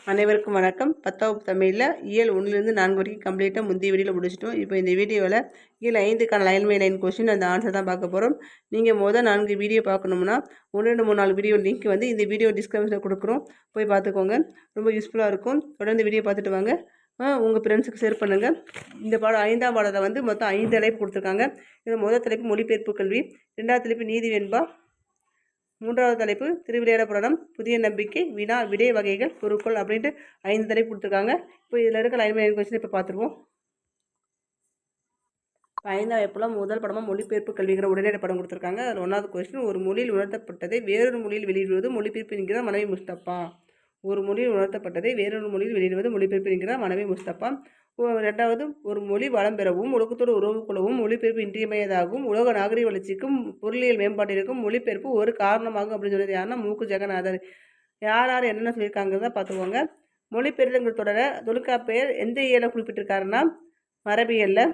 அனைவருக்கும் வணக்கம். 10வது தமிழில் இயல் 1லேருந்து 4 வரைக்கும் கம்ப்ளீட்டாக முந்தைய வீடியோவில் முடிச்சிட்டோம். இப்போ இந்த வீடியோவில் இயல் 5க்கான லைன் பை லைன் கொஸ்டின் அந்த ஆன்சர் தான் பார்க்க போகிறோம். நீங்கள் மொதல் 4 வீடியோ பார்க்கணும்னா 1, 2, 3, 4 வீடியோ லிங்க் வந்து இந்த வீடியோ டிஸ்கிரிப்ஷனில் கொடுக்குறோம். போய் பார்த்துக்கோங்க. ரொம்ப யூஸ்ஃபுல்லாக இருக்கும். தொடர்ந்து வீடியோ பார்த்துட்டு வாங்க. உங்கள் ஃப்ரெண்ட்ஸுக்கு ஷேர் பண்ணுங்கள். இந்த பாடம் 5ஆம் பாடத்தில் வந்து மொத்தம் 5 தலைப்பு கொடுத்துருக்காங்க. இது முதல் தலைப்பு மொழிபெயர்ப்பு கல்வி, 2வது தலைப்பு நீதி வெண்பா, 3வது தலைப்பு திருவிளையாட புராணம், புதிய நம்பிக்கை, வினா விடை வகைகள், பொருட்கள் அப்படின்ட்டு 5 தலைப்பு கொடுத்துருக்காங்க. இப்போ இதில் இருக்க லைன் பை லைன் கொஸ்டின் இப்போ பார்த்துருவோம். 5ஆம் வகுப்புல முதல் படமாக மொழிபெயர்ப்பு கல்விங்கிற உடனடி படம் கொடுத்துருக்காங்க. அதில் 1வது கொஸ்டின், ஒரு மொழியில் உணர்த்தப்பட்டதை வேறொரு மொழியில் வெளியிடுவது மொழிபெயர்ப்பு என்கிறார் மனைவி முஸ்தபா. ஒரு மொழியில் உணர்த்தப்பட்டதை வேறொரு மொழியில் வெளியிடுவது மொழிபெயர்ப்பு என்கிறார் மனைவி முஸ்தபா. 2வது, ஒரு மொழி வளம் பெறவும் உலகத்தோடு உறவு கொள்ளவும் மொழிபெயர்ப்பு இன்றியமையதாகவும் உலக நாகரிக வளர்ச்சிக்கும் பொருளியல் மேம்பாட்டிற்கும் மொழிபெயர்ப்பு ஒரு காரணமாகும் அப்படின்னு சொல்லிയത് யாருன்னா மூக்கு ஜெகநாதர். யார் என்னென்ன சொல்லியிருக்காங்கிறத பார்த்துக்கோங்க. மொழிபெயர்ப்புங்கிற தொடர தொல்காப்பியர் எந்த இயலை குறிப்பிட்டிருக்காருன்னா மரபியலில்.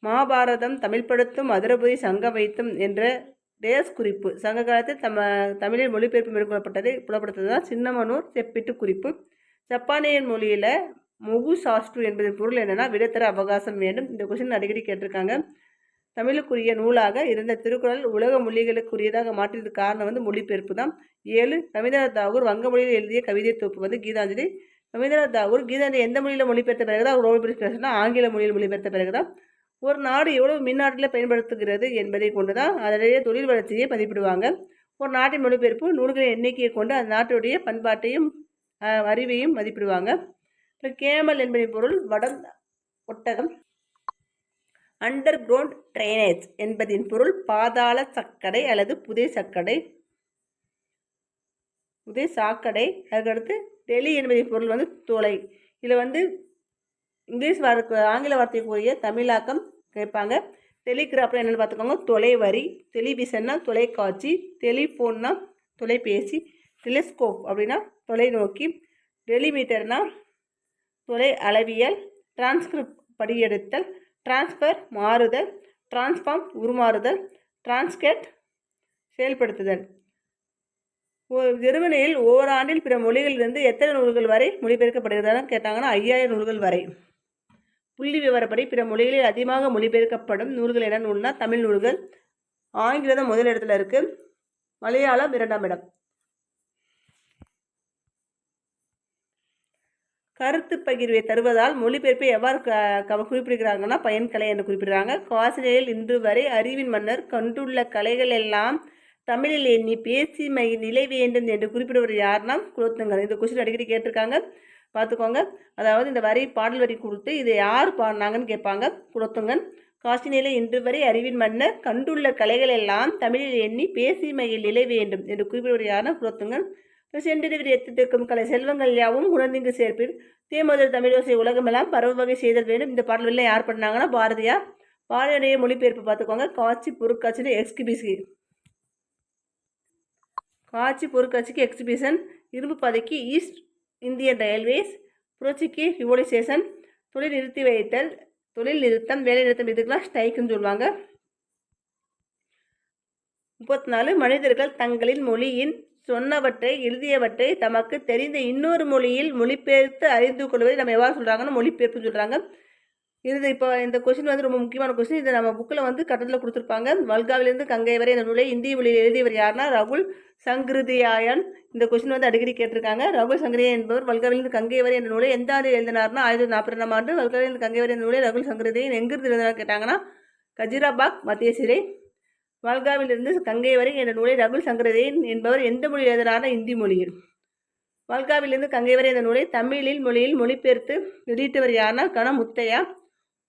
மகாபாரதம் தமிழ்படுத்தும் மதுரபுரி சங்க வைத்தும் என்ற டேஸ் குறிப்பு சங்க காலத்தில் தமிழில் மொழிபெயர்ப்பு மேற்கொள்ளப்பட்டதை புலப்படுத்துவதுதான் சின்னமனூர் செப்பிட்டு குறிப்பு. ஜப்பானியன் மொழியில் மொகு சாஸ்ட்ரு என்பதன் பொருள் என்னென்னா விடத்தர அவகாசம் வேண்டும். இந்த கொஸ்டின் அடிக்கடி கேட்டிருக்காங்க. தமிழுக்குரிய நூலாக இருந்த திருக்குறள் உலக மொழிகளுக்குரியதாக மாற்றியது காரணம் வந்து மொழிபெயர்ப்பு தான். 7, ரவீந்திரநாத் தாகூர் வங்க மொழியில் எழுதிய கவிதை தொகுப்பு வந்து கீதாஞ்சலி. ரவீந்திரநாத் தாகூர் கீதாஞ்சலி எந்த மொழியில் மொழிபெயர்த்த பிறகுதான் மொழிபெயர்ப்புனா ஆங்கில மொழியில் மொழிபெயர்த்த பிறகுதான். ஒரு நாடு எவ்வளவு மின்னாட்டில் பயன்படுத்துகிறது என்பதை கொண்டு தான் அதனுடைய தொழில் வளர்ச்சியை மதிப்பிடுவாங்க. ஒரு நாட்டின் மொழிபெயர்ப்பு நூல்களின் எண்ணிக்கையை கொண்டு அந்த நாட்டுடைய பண்பாட்டையும் அறிவையும் மதிப்பிடுவாங்க. கேமல் என்பதின் பொருள் வடம் ஒட்டகம். அண்டர் கிரவுண்ட் ட்ரைனேஜ் என்பதின் பொருள் பாதாள சாக்கடை அல்லது புதை சாக்கடை. அதுக்கடுத்து டெலி என்பதின் பொருள் வந்து தொலை. இதில் வந்து இங்கிலீஷ் ஆங்கில வார்த்தைக்குரிய தமிழாக்கம் கேட்பாங்க. டெலிகிராஃப்ல என்னென்னு பார்த்துக்கோங்க. தொலைவரி. டெலிவிஷன்னா தொலைக்காட்சி. டெலிஃபோன்னா தொலைபேசி. டெலிஸ்கோப் அப்படின்னா தொலைநோக்கி. டெலிமீட்டர்னா தொலை அளவியல். டிரான்ஸ்கிரிப்ட் படியெடுத்தல். டிரான்ஸ்ஃபர் மாறுதல். டிரான்ஸ்ஃபார்ம் உருமாறுதல். டிரான்ஸ்கேட் செயல்படுத்துதல். ஜெர்மனியில் ஓராண்டில் பிற மொழிகளிலிருந்து எத்தனை நூல்கள் வரை மொழிபெயர்க்கப்படுகிறதான்னு கேட்டாங்கன்னா 5000 நூல்கள் வரை. புள்ளி விவரப்படி பிற மொழிகளில் அதிகமாக மொழிபெயர்க்கப்படும் நூல்கள் என்ன நூல்னா தமிழ் நூல்கள். ஆங்கிலம் முதல் இடத்துல இருக்கு. மலையாளம் 2ஆம் இடம். கருத்து பகிர்வை தருவதால் மொழிபெயர்ப்பை எவ்வாறு குறிப்பிடுகிறாங்கன்னா பயன்கலை என்று குறிப்பிடுறாங்க. காசினியில் இன்று வரை அறிவின் மன்னர் கண்டுள்ள கலைகள் எல்லாம் தமிழில் எண்ணி பேசி நிலை வேண்டும் என்று குறிப்பிடுவது யாருன்னா குலோத்துங்கன். இந்த கொஸ்டின் அடிக்கடி கேட்டிருக்காங்க, பார்த்துக்கோங்க. அதாவது இந்த வரி பாடல் வரி கொடுத்து இதை யார் பாடினாங்கன்னு கேட்பாங்க. குலோத்துங்கன். காசினியிலே இன்று வரை அறிவின் மன்னர் கண்டுள்ள கலைகள் எல்லாம் தமிழில் எண்ணி பேசி நிலை வேண்டும் என்று குறிப்பிடுவது யாருன்னா குலோத்துங்கன். சென்றிடுவர் எத்திருக்கும் கலை செல்வங்கள் யாவும் உணர்ந்திங்கு சேர்ப்பில் தேமதுர் தமிழோசை உலகமெல்லாம் பரவ வகை செய்தல் வேண்டும். இந்த பாடல்கள் யார் பண்ணாங்கன்னா பாரதியார். பாரதியுடைய மொழிபெயர்ப்பு பார்த்துக்கோங்க. காட்சி பொருட்காட்சி எக்ஸிபிசி. காட்சி பொருட்காட்சிக்கு எக்ஸிபிஷன். இரும்பு பாதைக்கு ஈஸ்ட் இந்தியன் ரயில்வேஸ். புரட்சிக்கு ரிவோலிசேஷன். தொழில் நிறுத்தி வைத்தல் தொழில் நிறுத்தம். வேலை நிறுத்தம் இதுக்கெல்லாம் ஸ்ட்ரைக்குன்னு சொல்லுவாங்க. 34, மனிதர்கள் தங்களின் மொழியின் சொன்னவற்றை எழுதியவற்றை தமக்கு தெரிந்த இன்னொரு மொழியில் மொழிபெயர்த்து அறிந்து கொள்வதை நம்ம எவ்வாறு சொல்கிறாங்கன்னா மொழிபெயர்ப்புன்னு சொல்கிறாங்க. இது இப்போ இந்த கொஸ்டின் வந்து ரொம்ப முக்கியமான கொஸ்டின். இதை நம்ம புக்கில் வந்து கட்டத்தில் கொடுத்துருப்பாங்க. வல்காவிலிருந்து கங்கை வரை இந்த நூலை இந்திய மொழியில் எழுதியவர் யாருன்னா ரகுல் சங்கிருதியாயன். இந்த கொஸ்டின் வந்து அடிக்கடி கேட்டிருக்காங்க. ரகுல் சங்கிரியா என்பவர் வல்காவிலிருந்து கங்கை வரை என்ற நூலை எந்த ஆண்டு எழுதினார்னா 1942ஆம் ஆண்டு. வல்காவிலிருந்து கங்கை வரை என்ற நூலை ரகுல் சங்கிருதியன் எங்கிருந்து எழுதினார் கேட்டாங்கன்னா கஜிராபாக் மத்திய சிறை. வல்காவிலிருந்து கங்கை வரை என்ற நூலை ரகுல் சங்கரதேன் என்பவர் எந்த மொழியில் எழுதினார்னா இந்தி மொழியில். வல்காவிலிருந்து கங்கை வரை என்ற நூலை தமிழில் மொழியில் மொழிபெயர்த்து வெளியிட்டவர் யாருன்னா கணமுத்தையா.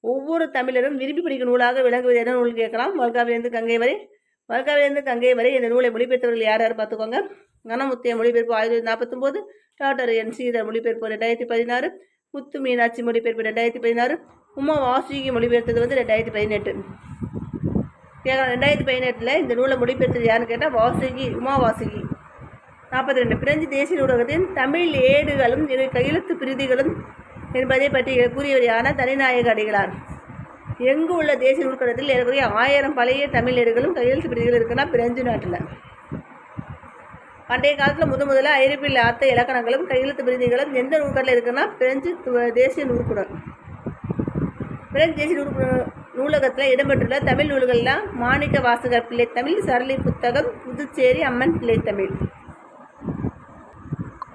ஒவ்வொரு தமிழரும் விரும்பி படிக்கும் நூலாக விளங்குவது என்ன நூல் கேட்கலாம். வல்காவிலிருந்து கங்கை வரை இந்த நூலை மொழிபெயர்த்தவர்கள் யார் பார்த்துக்கோங்க. கணமுத்தையா மொழிபெயர்ப்பு 1949. டாக்டர் என் ஸ்ரீதர் மொழிபெயர்ப்பு 2016. முத்து மீனாட்சி மொழிபெயர்ப்பு 2016. உமா வாசுகி மொழிபெயர்த்தது வந்து 2018. 2018 இந்த நூலை மொழிபெயர்த்தது யாருன்னு கேட்டால் உமா வாசுகி. 42, பிரெஞ்சு தேசிய ஊடகத்தின் தமிழ் ஏடுகளும் கையெழுத்து பிரதிகளும் என்பதை பற்றி கூறியவர் யாருன்னா தனிநாயக அடிகளார். எங்கு உள்ள தேசிய நூற்கடத்தில் ஏறக்குறைய 1000 பழைய தமிழ் ஏடுகளும் கையெழுத்து பிரதிகள் இருக்குன்னா பிரெஞ்சு நாட்டில். பண்டைய காலத்தில் முதல்ல ஐரோப்பிய அர்த்த இலக்கணங்களும் கையெழுத்து பிரதிகளும் எந்த நூல்களில் இருக்குன்னா பிரெஞ்சு தேசிய நூற்குடம். பிரெஞ்சு தேசிய நூலகத்தில் இடம்பெற்றுள்ள தமிழ் நூல்கள்லாம் மாணிக்க வாசகர் பிள்ளை தமிழ், சரளி புத்தகம், புதுச்சேரி அம்மன் பிள்ளை தமிழ்.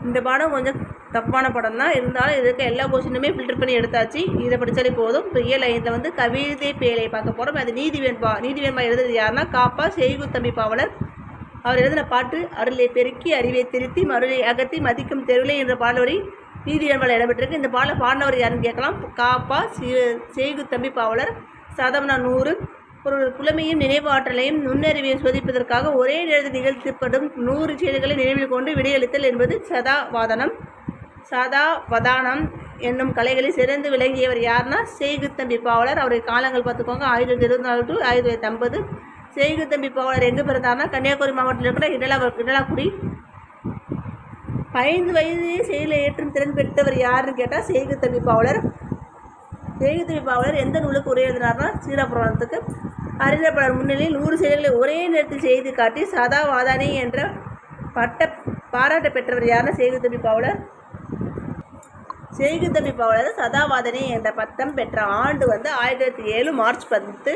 இந்த பாடம் கொஞ்சம் தப்பான படம் தான், இருந்தாலும் இதுக்கு எல்லா கொஸ்டினுமே ஃபில்டர் பண்ணி எடுத்தாச்சு. இதை படித்தாலே போதும். இப்போ இயல் 5 வந்து கவிதை பேழை பார்க்க போகிறோம். அது நீதிவேண்பா எழுதுறது யாருன்னா காப்பா செய்குத்தம்பி பாவலர். அவர் எழுதின பாட்டு அருளை பெருக்கி அறிவை திருத்தி மருளை அகத்தி மதிக்கும் தெருளை என்ற பாடலோடி நீதிவேண்பால் இடம்பெற்றிருக்கு. இந்த பாடலை பாடினவர் யாருன்னு கேட்கலாம். காப்பா செய்குத்தம்பி பாவலர். சதம் 100. ஒரு புலமையும் நினைவு ஆற்றலையும் நுண்ணறிவையும் சோதிப்பதற்காக ஒரே நேரத்தில் நிகழ்த்தப்படும் 100 செயல்களை நினைவில் கொண்டு விடையளித்தல் என்பது சதாவதானம் என்னும் கலைகளில் சிறந்து விளங்கியவர் யாருன்னா செய்குத்தம்பி பாவலர். அவருடைய காலங்கள் பார்த்துக்கோங்க, 1924 to 1950. செய்குத்தம்பி பாவலர் எங்கே பிறந்தார்னா கன்னியாகுமரி மாவட்டத்தில் இருக்கிற இடலாக்குடி. 5 வயதிலே செயலை ஏற்றும் திறன் பெற்றவர் யாருன்னு கேட்டால் செய்குத்தம்பி பாவலர். செய்குத்தம்பி பாவலர் எந்த நூலுக்கு உரை எழுதினார்னா சீராபுராணத்துக்கு. அறிஞர் பலர் முன்னிலையில் 100 செயல்களை ஒரே நேரத்தில் செய்து காட்டி சதாவாதானி என்ற பாராட்ட பெற்றவர் யாருன்னா செய்குத்தம்பி பாவலர். செய்குத்தம்பி பாவலர் சதாவாதனை என்ற பட்டம் பெற்ற ஆண்டு வந்து 1907 மார்ச் 10.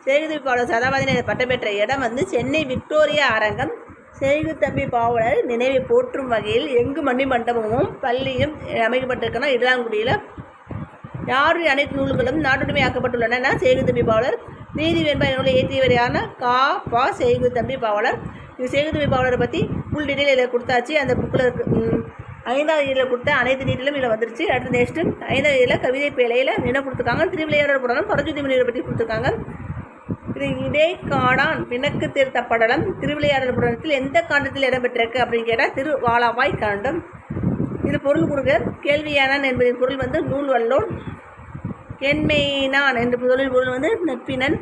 செய்குத்தம்பி பாவலர் சதாவாதனை பட்டம் பெற்ற இடம் வந்து சென்னை விக்டோரியா அரங்கம். செய்குத்தம்பி பாவலர் நினைவை போற்றும் வகையில் எங்கு மணி மண்டபமும் பள்ளியும் அமைக்கப்பட்டிருக்கனா இடலாங்குடியில். யாருடைய அனைத்து நூல்களும் நாட்டுடைமை ஆக்கப்பட்டுள்ளன செய்குத்தம்பி பாவலர். நீதிவேண்பா நூலை ஏற்றியவர் யாருன்னா காப்பா செய்குத்தம்பி பாவலர். இது செய்குத்தம்பி பாவலரை பற்றி ஃபுல் டீட்டெயில் இதில் கொடுத்தாச்சு. அந்த புக்கில் 5வது இயரில் கொடுத்த அனைத்து டீட்டெயிலும் இதில் வந்துருச்சு. அடுத்து நெக்ஸ்ட்டு 5வது இயரில் கவிதை பேழையில் என்ன கொடுத்துருக்காங்க, திருவிளையாடல் புராணம், பரஞ்சோதி முனிவரை பற்றி கொடுத்துருக்காங்க. இது இடைக்காடான் பிணக்கு திருத்தப்படலம் திருவிளையாடல் புராணத்தில் எந்த காண்டத்தில் இடம்பெற்றிருக்கு அப்படின்னு கேட்டால் திருவாலாவாய் காண்டம். இது பொருள் கொடுக்க கேள்வியானான் என்பதின் பொருள் வந்து நூல் வல்லோன். என்மையினான் என்ற பொருள் வந்து நட்பினன்.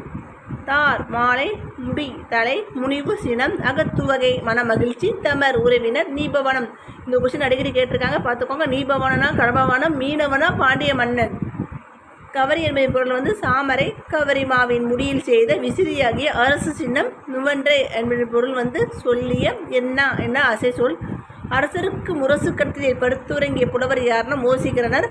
தார் மாலை, முடி தலை, முனிவு சினம், அகத்துவகை மன மகிழ்ச்சி, தமர் உறவினர், நீபவனம். இந்த கொஸ்டின் அடிக்கடி கேட்டிருக்காங்க, பார்த்துக்கோங்க. நீபவனா கடம்பவனம், மீனவனா பாண்டிய மன்னன். கவரி என்பதின் பொருள் வந்து சாமரை, கவரிமாவின் முடியில் செய்த விசிறியாகிய அரசு சின்னம். நுவன்றை என்பதின் பொருள் வந்து சொல்லிய என்ன அசை சொல். அரசருக்கு முரசு கட்டிலை படுத்துறங்கிய புலவர் யாருன்னா மோசிகரனர்.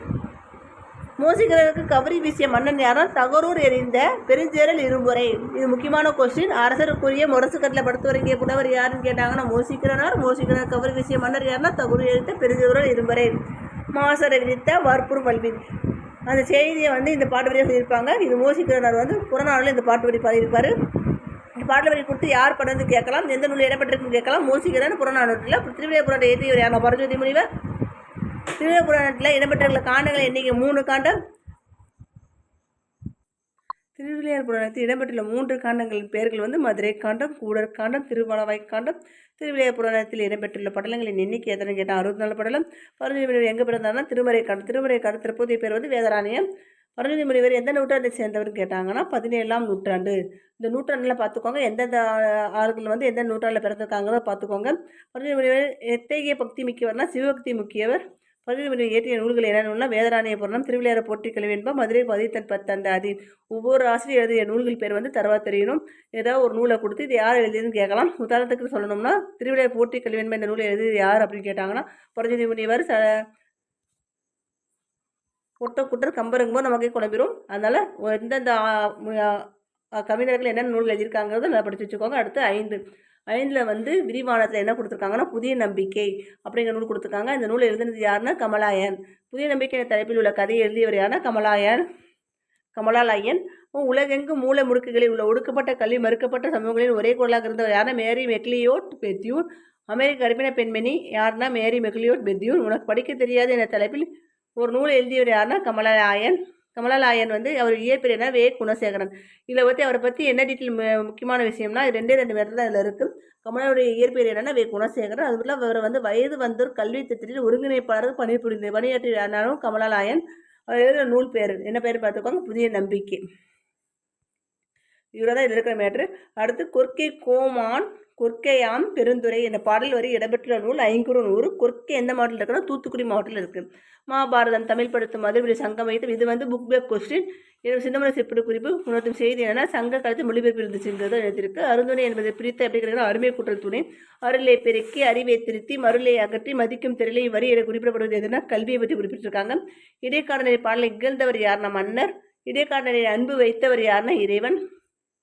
மோசிகரனுக்கு கவரி வீசிய மன்னன் யாருன்னா தகரூர் எறிந்த பெருஞ்சேரல் இரும்புரை. இது முக்கியமான கொஸ்டின். அரசருக்குரிய முரசு கட்டில படுத்துறங்கிய புலவர் யாருன்னு கேட்டாங்கன்னா மோசிகரனார். மோசிகரனர் கவரி வீசிய மன்னர் யாருன்னா தகரூர் எறிந்த பெருஞ்சேரல் இரும்புரை. மாசரை விதித்த வார்ப்புர் வல்வின். அந்த செய்தியை வந்து இந்த பாட்டு வரியாக சொல்லியிருப்பாங்க. இது மோசிகரனார் வந்து புறநாளில் இந்த பாட்டு வரி பாடியிருப்பார். இந்த பாடல் வரி கொடுத்து யார் படம் கேட்கலாம், எந்த நூல் இடம்பெற்றிருக்குன்னு கேட்கலாம். மோசிகரன் புறநானூற்றில். திருவிழா புராணத்தை ஏற்றியவர் யார் பரஞ்சோதி முனிவர். திருவிழா புராணத்தில் இடம்பெற்றுள்ள காண்டங்கள் எண்ணிக்கை 3 காண்டம். திருவிளையார் புராணத்தில் இடம்பெற்றுள்ள 3 காண்டங்களின் பெயர்கள் வந்து மதுரை காண்டம், கூடர் காண்டம், திருவாலவாய் காண்டம். திருவிளையார் புராணத்தில் இடம்பெற்றுள்ள படலங்களின் எண்ணிக்கை எத்தனை கேட்டால் 64 படலம். பரஞ்சோதி முனிவர் எங்கே பிறந்தார்னா திருமறை காண்டம். திருமறை காண்டம் தற்போதைய பேர் வந்து வேதராணியம். பரஞ்சோதி முனிவர் எந்த நூற்றாண்டை சேர்ந்தவர்னு கேட்டாங்கன்னா 17ஆம் நூற்றாண்டு. இந்த நூற்றாண்டில் பார்த்துக்கோங்க எந்தெந்த ஆறுகள் வந்து எந்த நூற்றாண்டில் பிறந்திருக்காங்களோ பார்த்துக்கோங்க. பரஞ்சோதி முனிவர் எத்தகைய பக்தி முக்கியவர்னா சிவபக்தி முக்கியவர். பரஞ்சோதி முனிவர் இயற்றிய நூல்கள் என்னென்னா வேதராணிய புராணம், திருவிளையாட போற்றி கல்வென்பா, மதுரை பதித்தன் பத்தந்த ஆதி. ஒவ்வொரு ஆசிரியர் எழுதிய நூல்கள் பேர் வந்து தரவா தெரியணும். ஏதாவது ஒரு நூலை கொடுத்து இது யார் எழுதியதுன்னு கேட்கலாம். உதாரணத்துக்கு சொல்லணும்னா திருவிளையாட போற்றி கல்வென்பா இந்த நூலை எழுதியது யார் அப்படின்னு கேட்டாங்கன்னா பரஞ்சோதி முனிவர். ஒட்டக்குட்டர் கம்பருங்கும்போது நமக்கே குழம்பிடும். அதனால் எந்தெந்த கவிஞர்கள் என்னென்ன நூல்கள் எழுதியிருக்காங்கிறத நல்லா படித்து வச்சுக்கோங்க. அடுத்து 5 வந்து விரிவானத்தில் என்ன கொடுத்துருக்காங்கன்னா புதிய நம்பிக்கை அப்படிங்கிற நூல் கொடுத்துருக்காங்க. இந்த நூலை எழுதினது யாருன்னா கமலாயன். புதிய நம்பிக்கை தலைப்பில் உள்ள கதையை எழுதியவர் யாருன்னா கமலாலயன். உலகெங்கும் மூல முடுக்குகளில் உள்ள ஒடுக்கப்பட்ட கல்வி மறுக்கப்பட்ட சமூகங்களில் ஒரே குரலாக இருந்தவர் யாருன்னா மேரி மெக்லியோட் பெத்யூன். அமெரிக்க கர்ப்பிண பெண்மணி யாருன்னா மேரி மெக்லியோட் பெத்யூன். உனக்கு படிக்க தெரியாது என்ற தலைப்பில் ஒரு நூல் எழுதியவர் யாருன்னா கமலாலயன் வந்து அவர் இயற்பெயர் என்ன வே குணசேகரன். இதில் அவரை பற்றி என்ன டீட்டெயில் முக்கியமான விஷயம்னா 2 பேர் தான் இதில் இருக்குது. கமலாவுடைய இயற்பெயர் என்னன்னா வே குணசேகரன். அதுக்குள்ள அவர் வந்து வயது வந்தோர் கல்வி திட்டத்தில் ஒருங்கிணைப்பாளர் பணியாற்றினாலும் கமலாலயன். அவர் எழுதுகிற நூல் பேர் என்ன பேர் பார்த்துக்கோங்க புதிய நம்பிக்கை. இவரை தான் இதில் இருக்கிற மேட்ரு. அடுத்து கொர்க்கை கோமான் கொற்கையாம் பெருந்துரை என்ற பாடல் வரி இடம்பெற்ற நூல் ஐங்குறுநூறு. கொற்கை எந்த மாவட்டத்தில் இருக்குன்னா தூத்துக்குடி மாவட்டத்தில் இருக்குது. மகாபாரதம் தமிழ் படுத்தும் மதுரை சங்கம் வைத்து இது வந்து புக் பேக் கொஸ்டின். சின்னமலை செப்பிடு குறிப்பு உணர்த்தும் செய்தி என்னன்னா சங்க காலத்தில் மொழிபெயர்ப்பு இருந்துச்சுங்கிறத எழுதியிருக்கு. அருந்துணை என்பதை பிரித்து எப்படி கிடைக்கிற அருமை கூட்டல் துணை. அருளை பெருக்கி அறிவை திருத்தி மருளை அகற்றி மதிக்கும் திரளை வரி என குறிப்பிடப்படுவது எதுனா கல்வியை பற்றி குறிப்பிட்டிருக்காங்க. இடைக்காடனை பாடலை இகழ்ந்தவர் யாருன்னா மன்னர். இடைக்காடனை அன்பு வைத்தவர் யாருன்னா இறைவன்.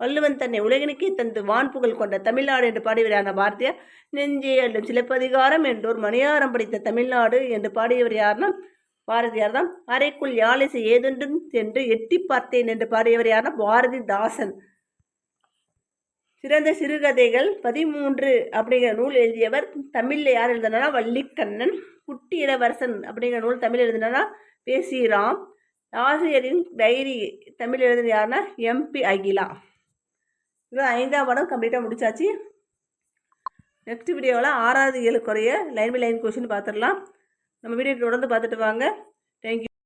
வள்ளுவன் தன்னை உலகினுக்கே தந்து வான்புகழ் கொண்ட தமிழ்நாடு என்று பாடியவரான பாரதியார். நெஞ்சே அள்ளும் சிலப்பதிகாரம் என்றோர் மணியாரம் படித்த தமிழ்நாடு என்று பாடியவர் யாருன்னா பாரதியார் தான். அறைக்குள் யாழிசை ஏதொன்றும் என்று எட்டி பார்த்தேன் என்று பாடியவர் யாருன்னா பாரதிதாசன். சிறந்த சிறுகதைகள் 13 அப்படிங்கிற நூல் எழுதியவர் தமிழில் யார் எழுதினா வள்ளிக்கண்ணன். குட்டி இளவரசன் அப்படிங்கிற நூல் தமிழ் எழுதினா பேசிராம். ஆசிரியரின் டைரி தமிழ் எழுதின யாருன்னா MP அகிலா. இது 5ஆம் பாடம் கம்ப்ளீட்டாக முடிச்சாச்சு. நெக்ஸ்ட் வீடியோவில் 6வது 7 குறைய லைன் பை லைன் கொஸ்டின் பார்த்துடலாம். நம்ம வீடியோ தொடர்ந்து பார்த்துட்டு வாங்க. தேங்க்யூ.